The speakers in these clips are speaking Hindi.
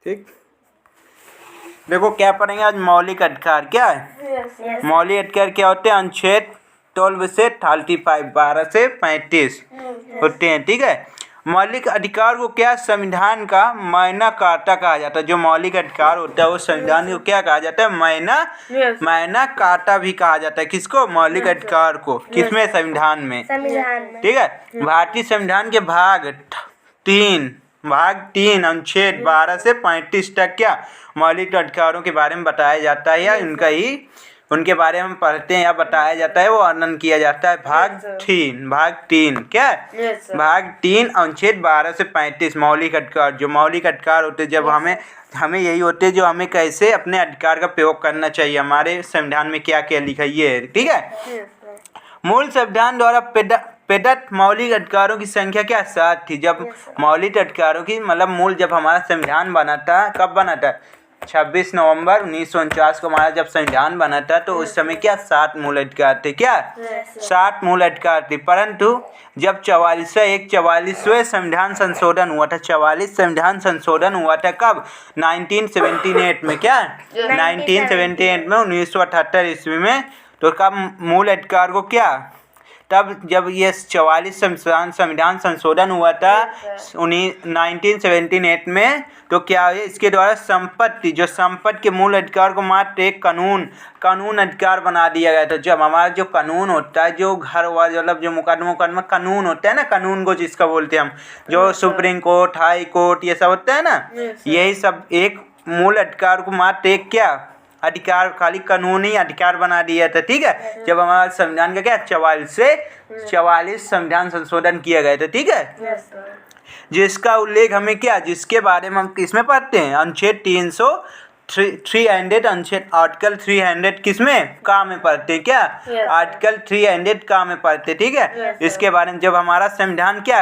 ठीक। देखो क्या पढ़ेंगे आज, मौलिक अधिकार क्या है। मौलिक अधिकार क्या होते हैं, अनुच्छेद 12 से 35, 12 से 35 होते हैं। ठीक है, मौलिक अधिकार को क्या संविधान का मायना कार्ता कहा जाता है। जो मौलिक अधिकार होता है वो संविधान को क्या कहा जाता है, मायना कार्ता भी कहा जाता है। किसको, मौलिक अधिकार को, किसमें, संविधान में। ठीक है, भारतीय संविधान के भाग 3 अनुच्छेद 12 से 35 तक क्या मौलिक अधिकारों के बारे में बताया जाता है, या उनके बारे में पढ़ते हैं या बताया जाता है, वो वर्णन किया जाता है। भाग 3 क्या है, भाग 3 अनुच्छेद 12 से 35 मौलिक अधिकार। जो मौलिक अधिकार होते हैं, जब हमें यही होते हैं जो हमें कैसे अपने अधिकार का प्रयोग करना चाहिए, हमारे संविधान में क्या क्या लिखा है। ठीक है, मूल संविधान द्वारा प्रदत्त मौलिक अधिकारों की संख्या क्या 7 थी। जब मौलिक अधिकारों की मतलब मूल, जब हमारा संविधान बना था, कब बना था, 26 नवंबर 1949 को हमारा जब संविधान बना था, तो उस समय क्या 7 मूल अधिकार थे। क्या 7 मूल अधिकार थे। परंतु जब 44वें संविधान संशोधन हुआ था, 44 संविधान संशोधन हुआ था कब, 1978 में। क्या 1978 में, 1978 ईस्वी में। तो कब मूल अधिकार को क्या, तब जब ये 44 संविधान संशोधन हुआ था 1978 में, तो क्या है, इसके द्वारा संपत्ति के मूल अधिकार को मात्र एक कानून अधिकार बना दिया गया था। जब हमारा जो कानून होता है, जो घर वाला मतलब जो मुकदमा कानून होता है ना, कानून को जिसका बोलते हैं हम, जो सुप्रीम कोर्ट, हाई कोर्ट, ये सब होता है ना, यही सब एक मूल अधिकार को मात्र एक क्या अधिकार, खाली कानूनी अधिकार बना दिया था। ठीक है, जब हमारा संविधान का क्या 44 संविधान संशोधन किया गया था। ठीक है, जिसका उल्लेख हमें क्या, जिसके बारे में हम किसमें पढ़ते हैं, अनुच्छेद 300 अनुच्छेद आर्टिकल 300 किसमें, का में पढ़ते हैं। क्या आर्टिकल 300 का में पढ़ते। ठीक है, इसके बारे में जब हमारा संविधान क्या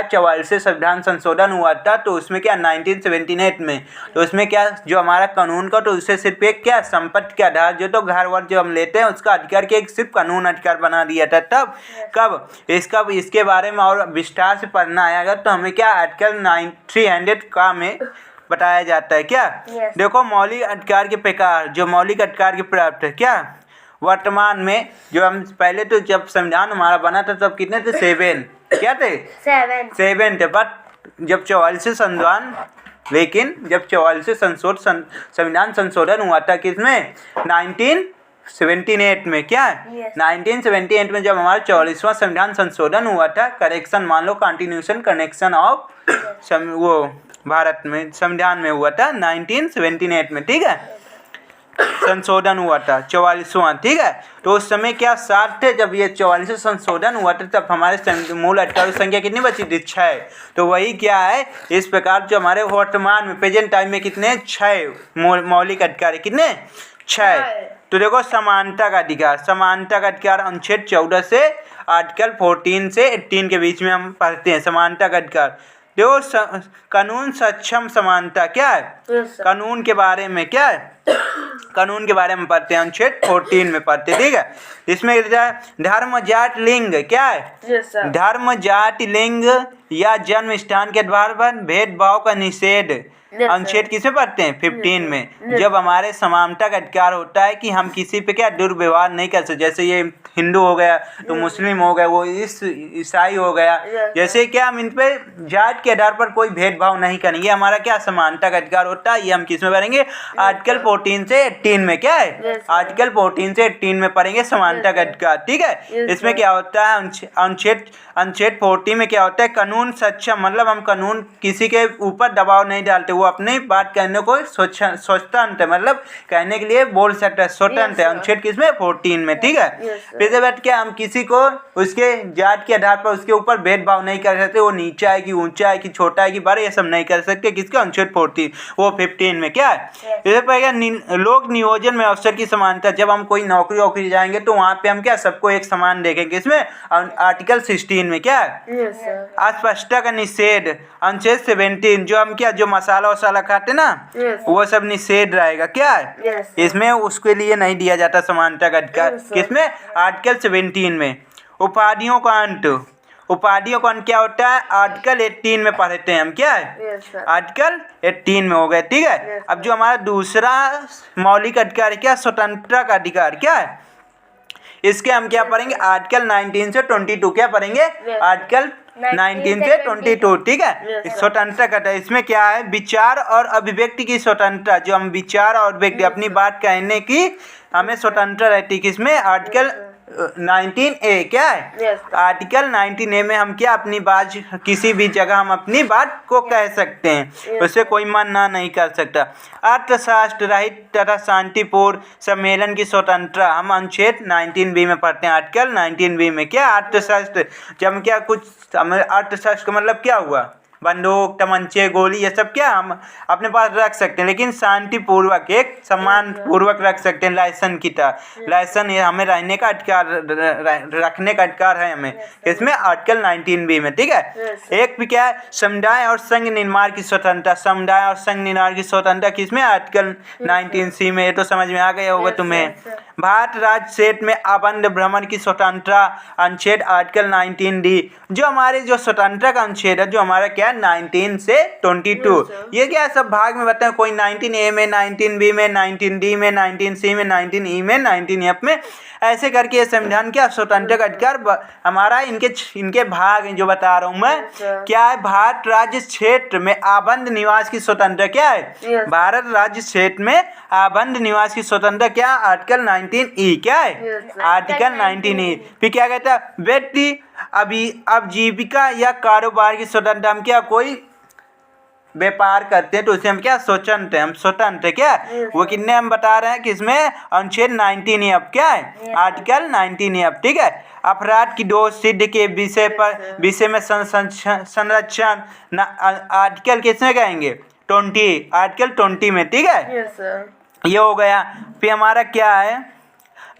44 संविधान संशोधन हुआ था, तो उसमें क्या 1978 में, तो उसमें क्या जो हमारा कानून का, तो उससे सिर्फ एक क्या संपत्ति के आधार, जो तो घर वर जो हम लेते हैं उसका अधिकार के एक सिर्फ कानून अधिकार बना दिया था। तब कब इसके बारे में और विस्तार से पढ़ना है अगर, तो हमें क्या आर्टिकल 300 का में बताया जाता है। क्या देखो, मौलिक अधिकार के प्रकार, जो मौलिक अधिकार के प्राप्त है, क्या वर्तमान में जो हम पहले, तो जब संविधान हमारा बना था तब कितने थे, 7 क्या थे, 7 थे। बट जब 44 संविधान, लेकिन जब 44 संविधान संशोधन हुआ था किसमें, 1978 में। क्या 1978 में जब हमारा 44वां संविधान संशोधन हुआ था, करेक्शन मान लो, कंटिन्यूशन कनेक्शन ऑफ वो भारत में संविधान में हुआ था 1978 में। ठीक है, संशोधन हुआ था 44वां। ठीक है, तो उस समय क्या 7 थे। जब ये 44 संशोधन हुआ था, तब हमारे मूल अधिकार की संख्या कितनी बची थी, 6। तो वही क्या है, इस प्रकार जो हमारे वर्तमान में प्रेजेंट टाइम में कितने 6 मौलिक अधिकार है, कितने 6। तो देखो, समानता का अधिकार अनुच्छेद 14 से आर्टिकल 14 से 18 के बीच में हम पढ़ते हैं। समानता का अधिकार देखो, कानून सक्षम समानता क्या है, कानून के बारे में क्या है, कानून के बारे में पढ़ते हैं, अनुच्छेद 14 में पढ़ते हैं। ठीक है, इसमें धर्म, जाति, लिंग क्या है, धर्म, जाति, लिंग या जन्म स्थान के आधार पर भेदभाव का निषेध अनुच्छेद किसे पढ़ते हैं, 15 में। जब हमारे समानता का अधिकार होता है कि हम किसी पे क्या दुर्व्यवहार नहीं कर सकते, जैसे ये हिंदू हो गया तो मुस्लिम हो गया, वो ईसाई हो गया, जैसे क्या हम इन पे जात के आधार पर कोई भेदभाव नहीं करेंगे। हमारा क्या समानता का अधिकार होता है, ये हम किस में पढ़ेंगे, आर्टिकल 14 से 18 में। क्या है, आर्टिकल 14 से 18 में पढ़ेंगे समानता का अधिकार। ठीक है, इसमें क्या होता है, अनुच्छेद 40 में क्या होता है, कानून सक्षम, मतलब हम कानून किसी के ऊपर दबाव नहीं डालते, वो अपनी बात कहने को स्वतंत्र, मतलब कहने के लिए बोल सकता है, स्वतंत्र है। अनुच्छेद किसमें, 14 में। ठीक है, फिर बैठ के हम किसी को उसके जात के आधार पर उसके ऊपर भेदभाव नहीं कर सकते, वो नीचा है कि ऊंचा है कि छोटा है कि बड़ा, ये सब नहीं कर सकते। किसके, अनुच्छेद 14 वो 15 में। क्या है, इसे पर लोक नियोजन में अवसर की समानता, जब हम कोई नौकरी जाएंगे तो वहाँ पे हम क्या सबको एक समान देखेंगे। इसमें आर्टिकल 16 में। क्या है, अस्पष्टता का निषेध अनुच्छेद 17, जो हम क्या जो मसाला वसाला खाते ना, वो सब निषेध रहेगा। क्या है, इसमें उसके लिए नहीं दिया जाता समानता का अधिकार। किसमें, आर्टिकल 17 में। उपाधियों का अंत, उपाधियों का क्या होता है, आर्टिकल 18 में पढ़ते हैं हम, क्या है, आर्टिकल 18 में हो गए, ठीक है। अब जो हमारा दूसरा मौलिक अधिकार क्या, स्वतंत्रता का अधिकार, क्या है, इसके हम क्या पढ़ेंगे, आर्टिकल 19 से 22, क्या पढ़ेंगे, आर्टिकल 19 से 22, ठीक है। स्वतंत्रता का, इसमें क्या है, विचार और अभिव्यक्ति की स्वतंत्रता, जो हम विचार और अभिव्यक्ति अपनी बात कहने की हमें स्वतंत्रता रहती है, किसमें, आर्टिकल 19A, क्या है, आर्टिकल 19A में हम क्या अपनी बात किसी भी जगह हम अपनी बात को कह सकते हैं, उसे कोई मना नहीं कर सकता। अर्थशास्त्र रहित तथा शांतिपूर्ण सम्मेलन की स्वतंत्रता हम अनुच्छेद 19B में पढ़ते हैं, आर्टिकल 19B में, क्या अर्थशास्त्र, जब हम क्या कुछ अर्थशास्त्र का मतलब क्या हुआ, बंदूक, तमंचे, गोली, ये सब क्या हम अपने पास रख सकते हैं, लेकिन शांतिपूर्वक, एक सम्मान पूर्वक रख सकते हैं, लाइसेंस की तरह। लाइसेंस ये हमें रहने का अधिकार, रखने का अधिकार है हमें, इसमें आर्टिकल 19B में, ठीक है। एक भी क्या है, समुदाय और संघ निर्माण की स्वतंत्रता, समुदाय और संघ निर्माण की स्वतंत्रता किसमें, आर्टिकल 19C में, ये तो समझ में आ गया होगा तुम्हें। भारत राज्य क्षेत्र में आबंध भ्रमण की स्वतंत्रता, अनुच्छेद आर्टिकल 19D, जो हमारे जो स्वतंत्रता का अनुच्छेद है, जो हमारा क्या है 19 से 22, ये क्या सब भाग में बताएं, कोई 19A में, 19B में, 19D में, 19C में, 19E में, 19F में, ऐसे करके ये संविधान क्या स्वतंत्रता का अधिकार हमारा इनके भाग जो बता रहा हूँ मैं, क्या है, भारत राज्य क्षेत्र में आबंध निवास की स्वतंत्रता, क्या है, भारत राज्य क्षेत्र में आबंध निवास की स्वतंत्रता, क्या, आर्टिकल 19E, क्या है, आर्टिकल 19E। फिर क्या कहता है, व्यक्ति अब जीविका या कारोबार की स्वतंत्रता, हम क्या कोई व्यापार करते हैं तो उसे हम क्या स्वतंत्र, हम स्वतंत्र, क्या वो कितने हम बता रहे हैं, किसमें, अनुच्छेद 19F, क्या है, आर्टिकल 19F, ठीक है। अपराध की दोष सिद्ध के विषय में संरक्षण आर्टिकल किसमें कहेंगे, 20, आर्टिकल 20 में, ठीक है। ये हो गया। फिर हमारा क्या है,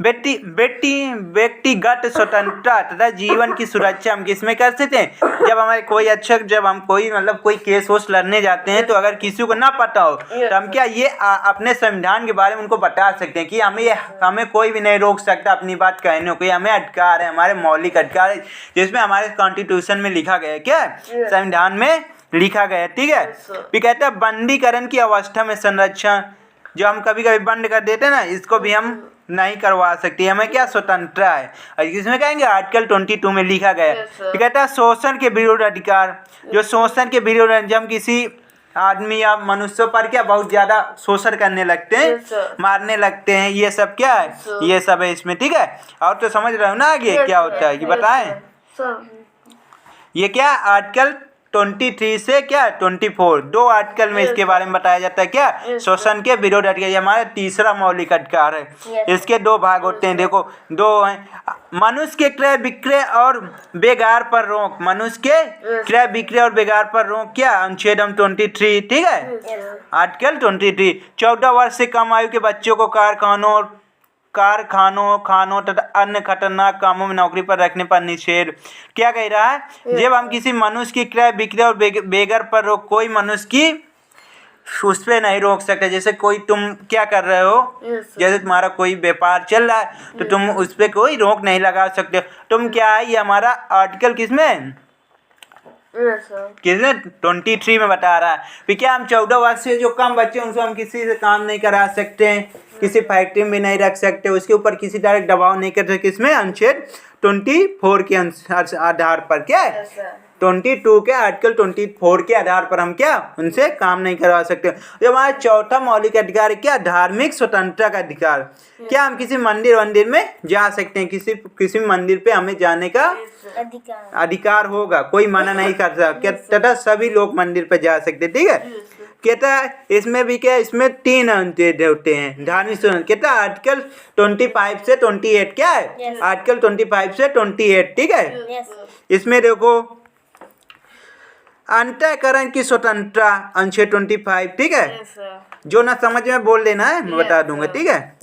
व्यक्तिगत स्वतंत्रता तथा जीवन की सुरक्षा हम किसमें कर सकते हैं, जब हमारे कोई जब हम कोई मतलब कोई केस वोस लड़ने जाते हैं, तो अगर किसी को ना पता हो तो हम क्या ये अपने संविधान के बारे में उनको बता सकते हैं कि हमें कोई भी नहीं रोक सकता अपनी बात कहने को, हमें अधिकार है, हमारे मौलिक अधिकार है, जिसमें हमारे कॉन्स्टिट्यूशन में लिखा गया है, क्या संविधान में लिखा गया है, ठीक है। फिर कहते हैं बंदीकरण की अवस्था में संरक्षण, जो हम कभी कभी बंद कर देते हैं ना, इसको भी हम नहीं करवा सकती, हमें क्या स्वतंत्रता है, और इसमें कहेंगे आर्टिकल 22 में लिखा गया है। फिर कहता है शोषण के विरुद्ध अधिकार, जो शोषण के विरुद्ध, जब हम किसी आदमी या मनुष्य पर क्या बहुत ज्यादा शोषण करने लगते हैं, मारने लगते हैं, ये सब क्या है, ये सब है इसमें, ठीक है। और तो समझ रहे हो ना आगे क्या होता है, कि बताएं, ये क्या आर्टिकल 23 से क्या 24, 2 आर्टिकल में इसके बारे में बताया जाता है, क्या शोषण के विरोध अधिकार, ये हमारा तीसरा मौलिक अधिकार है। इसके 2 भाग होते हैं, देखो 2 हैं, मनुष्य के क्रय विक्रय और बेगार पर रोक, मनुष्य के क्रय विक्रय और बेगार पर रोक, क्या अनुच्छेद 23, ठीक है, आर्टिकल 23। 14 वर्ष से कम आयु के बच्चों को खानों तथा अन्य खतरनाक कामों में नौकरी पर रखने पर निषेध। क्या कह रहा है, जब हम किसी मनुष्य की क्रय विक्रय और बेगर पर रोक, कोई मनुष्य की उस पर नहीं रोक सकते। जैसे कोई तुम क्या कर रहे हो, जैसे तुम्हारा कोई व्यापार चल रहा है तो तुम उस पर कोई रोक नहीं लगा सकते। तुम क्या है, ये हमारा आर्टिकल किसमें किसने 23 में बता रहा है। फिर क्या हम 14 वर्ष से जो कम बच्चे उनसे हम किसी से काम नहीं करा सकते हैं, किसी फैक्ट्री में नहीं रख सकते, उसके ऊपर किसी तरह दबाव नहीं कर सकते, किसमें अनुच्छेद 24 के आधार पर, क्या है 22 के आर्टिकल 24 के आधार पर हम क्या उनसे काम नहीं करवा सकते। जो हमारा चौथा मौलिक अधिकार है, क्या धार्मिक स्वतंत्रता का अधिकार। क्या हम किसी मंदिर में जा सकते हैं, किसी मंदिर पे हमें जाने का अधिकार होगा, कोई मना नहीं कर सकता तथा सभी लोग मंदिर पे जा सकते, ठीक है। कहता है इसमें भी क्या, इसमें 3 अनुच्छेद होते हैं धार्मिक स्वतंत्रता। कहता है आर्टिकल 25 से 28, क्या है आर्टिकल 25 से 28, ठीक है। इसमें देखो अंतःकरण की स्वतंत्रता अनुच्छेद 25, ठीक है। जो ना समझ में बोल लेना है, मैं बता दूंगा, ठीक है।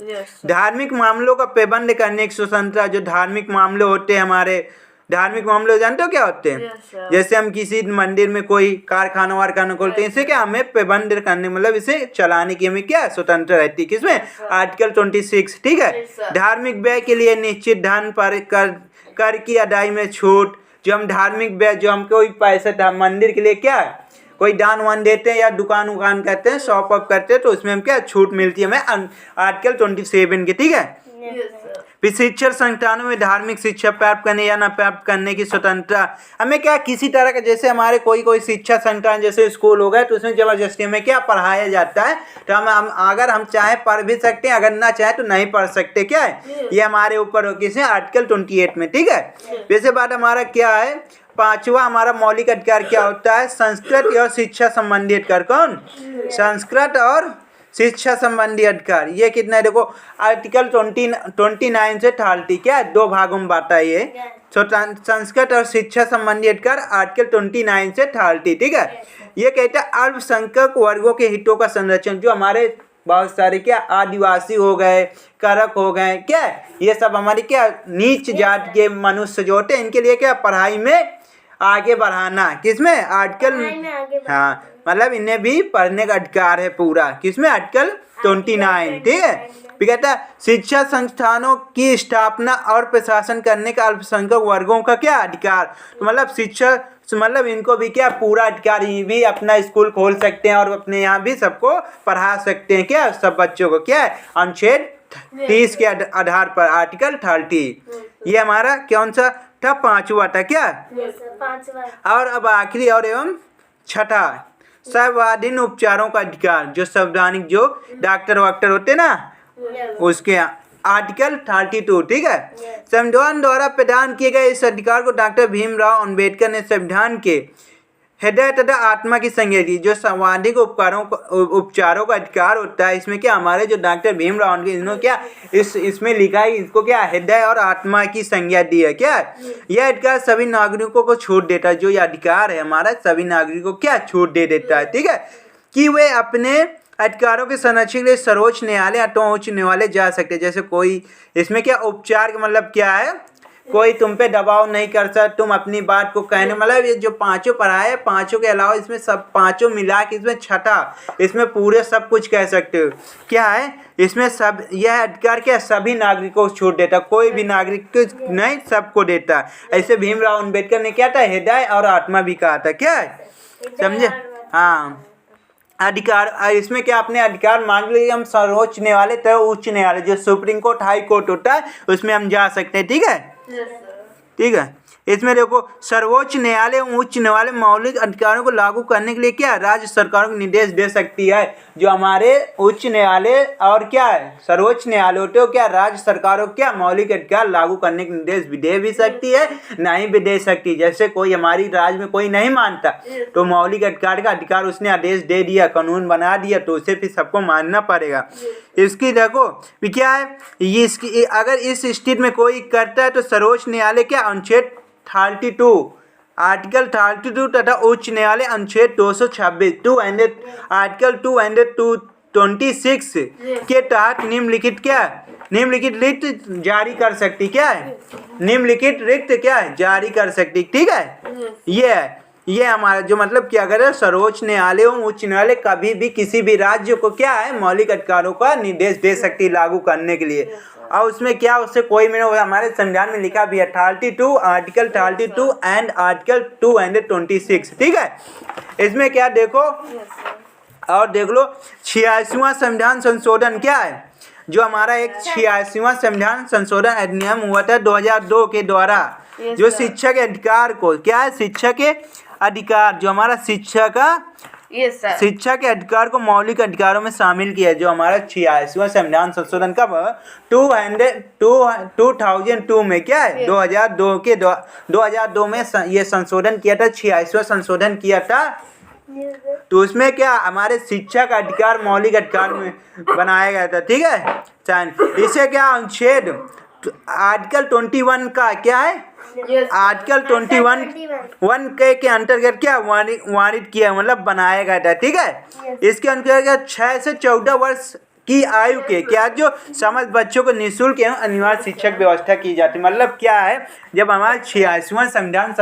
धार्मिक मामलों का प्रबंध करने की स्वतंत्रता, जो धार्मिक मामले होते हैं हमारे, धार्मिक मामले जानते हो क्या होते हैं। जैसे हम किसी मंदिर में कोई कारखाना वारखाना खोलते हैं, इसे क्या हमें प्रबंध करने मतलब इसे चलाने की हमें क्या स्वतंत्र रहती है, किसमें आर्टिकल 26, ठीक है। धार्मिक व्यय के लिए निश्चित धन पर कर की अदाई में छूट, जो हम धार्मिक जो हम कोई पैसा मंदिर के लिए क्या कोई दान वान देते हैं या दुकान उकान करते हैं, शॉप अप करते हैं, तो उसमें हम क्या छूट मिलती है हमें आर्टिकल 27 के, ठीक है। फिर शिक्षण संस्थानों में धार्मिक शिक्षा प्राप्त करने या न प्राप्त करने की स्वतंत्रता, हमें क्या किसी तरह का, जैसे हमारे कोई शिक्षा संस्थान जैसे स्कूल हो गए तो उसमें जबरदस्ती में क्या पढ़ाया जाता है, तो हम अगर हम चाहे पढ़ भी सकते हैं, अगर ना चाहे तो नहीं पढ़ सकते, क्या है ये हमारे ऊपर हो किसी आर्टिकल 28 में, ठीक है। वैसे बात हमारा क्या है, पांचवा हमारा मौलिक अधिकार क्या होता है, संस्कृत और शिक्षा संबंधी अधिकार। कौन? संस्कृत और शिक्षा संबंधी अधिकार। ये कितना है देखो, आर्टिकल 29 से 30 क्या है, 2 भागों में बांटा है ये। संस्कृत और शिक्षा संबंधी अधिकार आर्टिकल 29 से 30, ठीक है। ये कहता है अल्पसंख्यक वर्गों के हितों का संरक्षण, जो हमारे बहुत सारे क्या आदिवासी हो गए, करक हो गए, क्या ये सब हमारी क्या नीच जात के मनुष्य जो होते हैं, इनके लिए क्या पढ़ाई में आगे बढ़ाना, किसमें आर्टिकल, हाँ मतलब इन्हें भी पढ़ने का अधिकार है पूरा, किसमें आर्टिकल 29, ठीक है। फिर कहता है शिक्षा संस्थानों की स्थापना और प्रशासन करने का अल्पसंख्यक वर्गों का क्या अधिकार, तो मतलब शिक्षा मतलब इनको भी क्या पूरा अधिकार, ये भी अपना स्कूल खोल सकते हैं और अपने यहाँ भी सबको पढ़ा सकते हैं, क्या सब बच्चों को, क्या है अनुच्छेद 30 के आधार पर आर्टिकल 30। ये हमारा कौन सा था, पांचवा था, क्या और अब आखिरी और एवं छठा सर्वाधीन उपचारों का अधिकार, जो संवैधानिक जो डॉक्टर वाक्टर होते ना उसके आर्टिकल 32, ठीक है। संविधान द्वारा प्रदान किए गए इस अधिकार को डॉक्टर भीमराव अंबेडकर ने संविधान के हृदय तथा आत्मा की संज्ञा दी। जो संवैधानिक उपचारों का अधिकार होता है, इसमें क्या हमारे जो डॉक्टर भीमराव अंबेडकर इन्होंने क्या इसमें लिखा है, इसको क्या हृदय और आत्मा की संज्ञा दी है, क्या यह अधिकार सभी नागरिकों को छूट देता है। जो ये अधिकार है हमारा सभी नागरिकों को क्या छूट दे देता है, ठीक है, कि वे अपने अधिकारों के संरक्षण के लिए सर्वोच्च न्यायालय अथवा उच्च न्यायालय जा सकते हैं। जैसे कोई इसमें क्या उपचार का मतलब क्या है, कोई तुम पे दबाव नहीं कर सकता, तुम अपनी बात को कहने, मतलब ये जो पांचों पढ़ाए, पांचों के अलावा इसमें सब पांचों मिला के इसमें छठा, इसमें पूरे सब कुछ कह सकते हो, क्या है इसमें सब, यह अधिकार क्या सभी नागरिकों को छूट देता, कोई भी नागरिक को नहीं, सबको देता। ऐसे भीमराव अंबेडकर ने क्या था, हृदय और आत्मा भी कहा था, क्या है समझे, हाँ अधिकार। इसमें क्या अपने अधिकार मांग लिए हम सर्वोच्च न्यायालय तो उच्च न्यायालय, जो सुप्रीम कोर्ट हाई कोर्ट होता है उसमें हम जा सकते हैं, ठीक है, ठीक है। इसमें देखो सर्वोच्च न्यायालय उच्च न्यायालय मौलिक अधिकारों को लागू करने के लिए क्या राज्य सरकारों को निर्देश दे सकती है। जो हमारे उच्च न्यायालय और क्या है सर्वोच्च न्यायालय होते हो, क्या राज्य सरकारों को क्या मौलिक अधिकार लागू करने के निर्देश भी दे भी सकती है, नहीं भी दे सकती। जैसे कोई हमारी राज्य में कोई नहीं मानता तो मौलिक अधिकार का अधिकार उसने आदेश दे दिया, कानून बना दिया, तो उसे फिर सबको मानना पड़ेगा। इसकी देखो क्या है, ये इसकी अगर इस स्थिति में कोई करता है तो सर्वोच्च न्यायालय क्या अनुच्छेद 32 आर्टिकल 32 तथा उच्च न्यायालय अनुच्छेद 226 आर्टिकल 226 के तहत निम्नलिखित रिक्त जारी कर सकती, क्या है निम्नलिखित रिक्त क्या है जारी कर सकती, ठीक है। ये हमारा जो मतलब कि अगर सर्वोच्च न्यायालय और उच्च न्यायालय कभी भी किसी भी राज्य को क्या है मौलिक अधिकारों का निर्देश दे सकती है लागू करने के लिए, और उसमें क्या उससे कोई में हमारे संविधान में लिखा भी है 32 आर्टिकल 32 एंड आर्टिकल 226, ठीक है। इसमें क्या देखो और देख लो 86वां संविधान संशोधन क्या है, जो हमारा एक 86वां संविधान संशोधन अधिनियम हुआ था 2002 के द्वारा, जो शिक्षा के अधिकार को क्या है शिक्षा के अधिकार, जो हमारा शिक्षा के अधिकार को मौलिक अधिकारों में शामिल किया है। जो हमारा 86वां संविधान संशोधन कब 2002 में क्या है 2002 में ये संशोधन किया था, 86वां संशोधन किया था। तो उसमें क्या हमारे शिक्षा का अधिकार मौलिक अधिकार में बनाया गया था, ठीक है। इसे क्या अनुच्छेद आर्टिकल 21 का क्या है आर्टिकल 21 के अंतर्गत क्या वारित किया मतलब बनाया गया था, ठीक है। इसके अंतर्गत 6 से 14 वर्ष की आयु के क्या जो समस्त बच्चों को निःशुल्क एवं अनिवार्य शिक्षक व्यवस्था की जाती। मतलब क्या है जब हमारा 86वां संविधान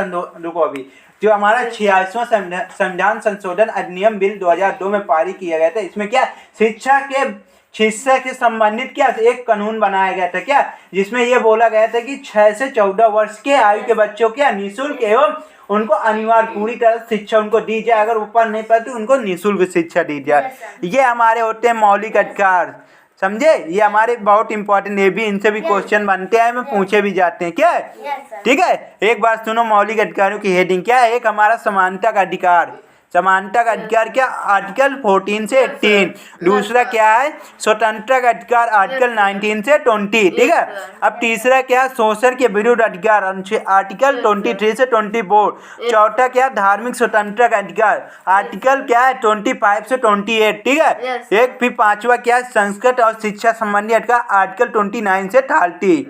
जो हमारा 86वां संविधान संशोधन अधिनियम बिल 2002 में पारित किया गया था, इसमें क्या शिक्षा के संबंधित क्या एक कानून बनाया गया था क्या, जिसमें ये बोला गया था कि 6 से 14 वर्ष के आयु के बच्चों के निःशुल्क एवं उनको अनिवार्य पूरी तरह शिक्षा उनको दी जाए, अगर ऊपर नहीं पाते उनको निःशुल्क शिक्षा दी जाए। ये हमारे होते हैं मौलिक अधिकार, समझे। ये हमारे बहुत इंपॉर्टेंट, ये भी इनसे भी क्वेश्चन बनते हैं, में पूछे भी जाते हैं क्या है, ठीक है। एक बात सुनो, मौलिक अधिकारों की हेडिंग क्या है। एक हमारा समानता का अधिकार, समानता का अधिकार क्या, आर्टिकल 14 से 18। दूसरा क्या है, स्वतंत्रता का अधिकार, आर्टिकल 19 से 20, ठीक है। अब तीसरा क्या है, शोषण के विरुद्ध अधिकार, आर्टिकल 23 से 24। चौथा क्या, धार्मिक स्वतंत्रता का अधिकार, आर्टिकल क्या है 25 से 28, ठीक है। एक फिर पांचवा क्या है, संस्कृत और शिक्षा संबंधी अधिकार, आर्टिकल 29 से 30,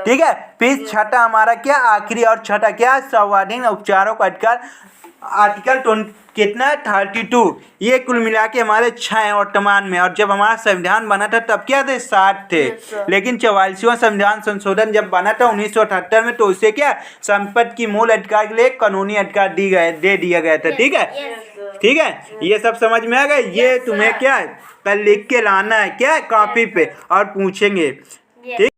ठीक है। फिर छठा हमारा क्या, आखिरी और छठा क्या, संवैधानिक उपचारों का अधिकार, आर्टिकल कितना 32। ये कुल मिला के हमारे 6 हैं वर्तमान में। और जब हमारा संविधान बना था तब क्या थे, 7 थे। लेकिन 44वां संविधान संशोधन जब बना था 1978 में, तो उसे क्या, संपत्ति की मूल अधिकार के लिए कानूनी अधिकार दे दिया गया था, ठीक है, ठीक है। ये सब समझ में आ गया। ये तुम्हें क्या है, कल लिख के लाना है क्या, कॉपी पे, और पूछेंगे, ठीक।